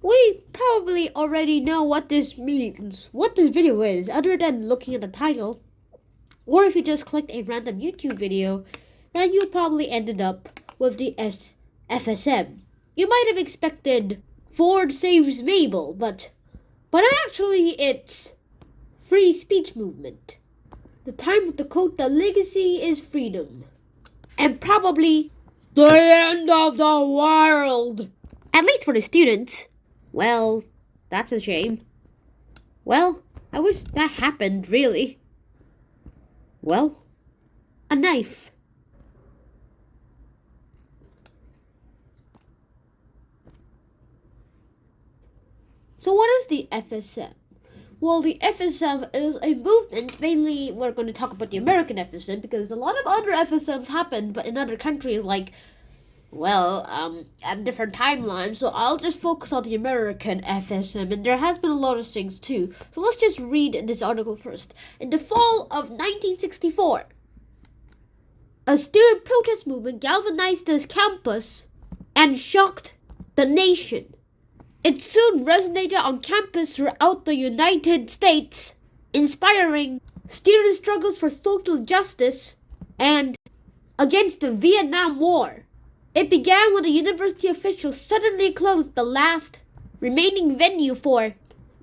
We probably already know what this means, what this video is, other than looking at the title. Or if you just clicked a random YouTube video, then you probably ended up with the FSM. You might have expected Ford saves Mabel, but actually it's free speech movement. The time of the quote, the legacy is freedom. And probably the end of the world. At least for the students. Well, that's a shame. Well, I wish that happened, really. Well, a knife. So what is the FSM? Well, the FSM is a movement. Mainly, we're going to talk about the American FSM because a lot of other FSMs happened, but in other countries, at different timelines. So I'll just focus on the American FSM, and there has been a lot of things too. So let's just read this article first. In the fall of 1964, a student protest movement galvanized this campus and shocked the nation. It soon resonated on campus throughout the United States, inspiring student struggles for social justice and against the Vietnam War. It began when the university officials suddenly closed the last remaining venue for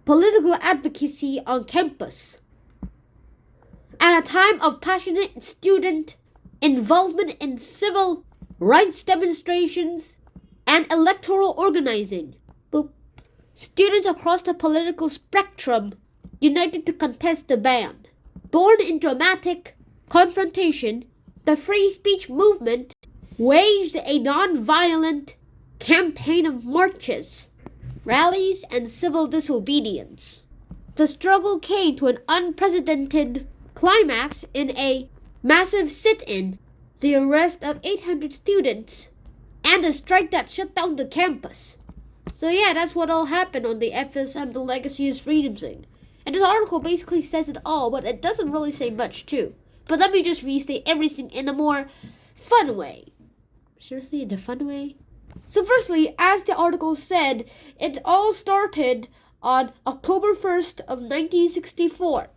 political advocacy on campus. At a time of passionate student involvement in civil rights demonstrations and electoral organizing, students across the political spectrum united to contest the ban. Born in dramatic confrontation, the free speech movement waged a non-violent campaign of marches, rallies, and civil disobedience. The struggle came to an unprecedented climax in a massive sit-in, the arrest of 800 students, and a strike that shut down the campus. So yeah, that's what all happened on the FSM, the Legacy is Freedom thing. And this article basically says it all, but it doesn't really say much too. But let me just restate everything in a more fun way. Seriously, in a fun way? So firstly, as the article said, it all started on October 1st of 1964.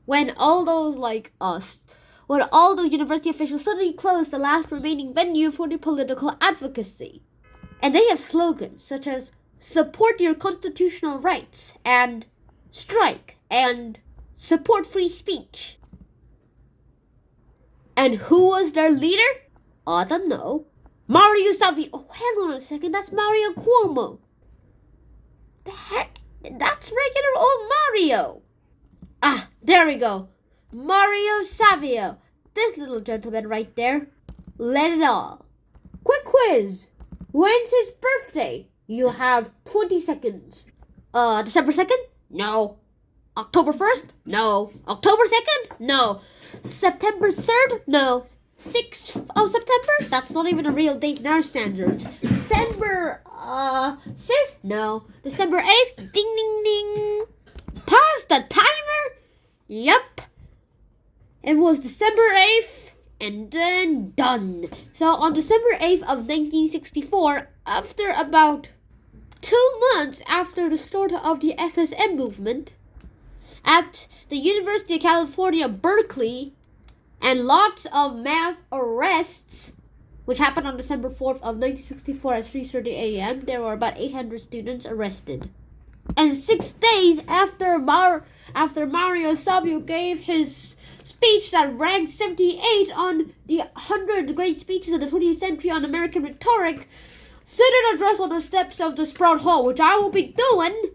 When all the university officials suddenly closed the last remaining venue for the political advocacy. And they have slogans such as support your constitutional rights and strike and support free speech. And who was their leader? I don't know. Mario Savio. Oh, hang on a second. That's Mario Cuomo. The heck? That's regular old Mario. Ah, there we go. Mario Savio. This little gentleman right there. Let it all. Quick quiz. When's his birthday? You have 20 seconds. December 2nd? No. October 1st? No. October 2nd? No. September 3rd? No. 6th of September? That's not even a real date in our standards. December 5th? No. December 8th? Ding ding ding. Pause the timer? Yup. It was December 8th. And then done. So on December 8th of 1964, after about 2 months after the start of the FSM movement, at the University of California, Berkeley, and lots of mass arrests, which happened on December 4th of 1964 at 3:30 a.m., there were about 800 students arrested. And 6 days after Mario Savio gave his speech that ranked 78 on the 100 great speeches of the 20th century on American rhetoric, said an address on the steps of the Sproul Hall, which I will be doing.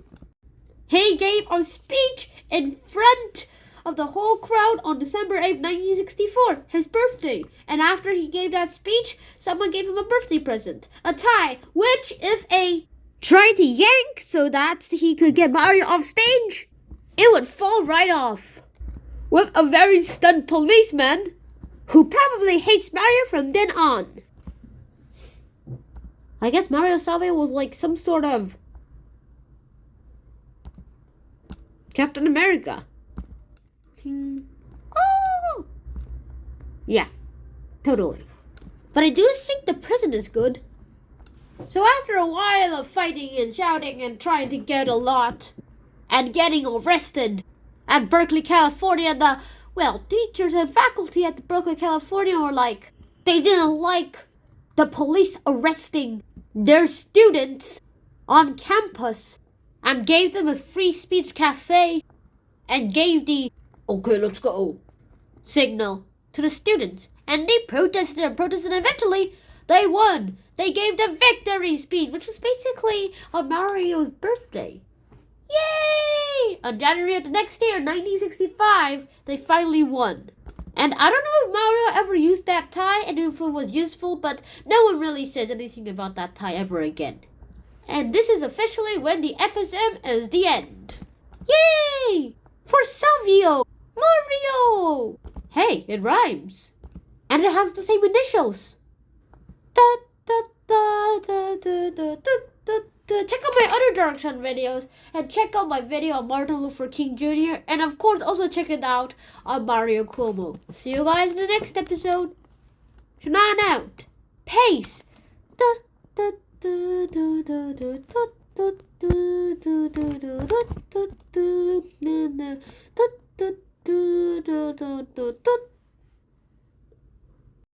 He gave a speech in front of the whole crowd on December 8th, 1964, his birthday. And after he gave that speech, someone gave him a birthday present, a tie, which if a tried to yank so that he could get Mario off stage, it would fall right off. With a very stunned policeman who probably hates Mario from then on. I guess Mario Savio was like some sort of Captain America. Oh! Yeah, totally. But I do think the present is good. So after a while of fighting and shouting and trying to get a lot and getting arrested at Berkeley, California, the teachers and faculty at the Berkeley, California were like, they didn't like the police arresting their students on campus and gave them a free speech cafe and gave the okay, let's go signal to the students. And they protested and protested, and eventually they won. They gave the victory speech, which was basically on Mario's birthday. Yay! On January of the next year, 1965, they finally won. And I don't know if Mario ever used that tie and if it was useful, but no one really says anything about that tie ever again. And this is officially when the FSM is the end. Yay! For SAVIO! Mario! Hey, it rhymes. And it has the same initials. Check out my other Direction videos and check out my video on Martin Luther King Jr. And of course also check it out on Mario Cuomo. See you guys in the next episode. Shannon out. Peace.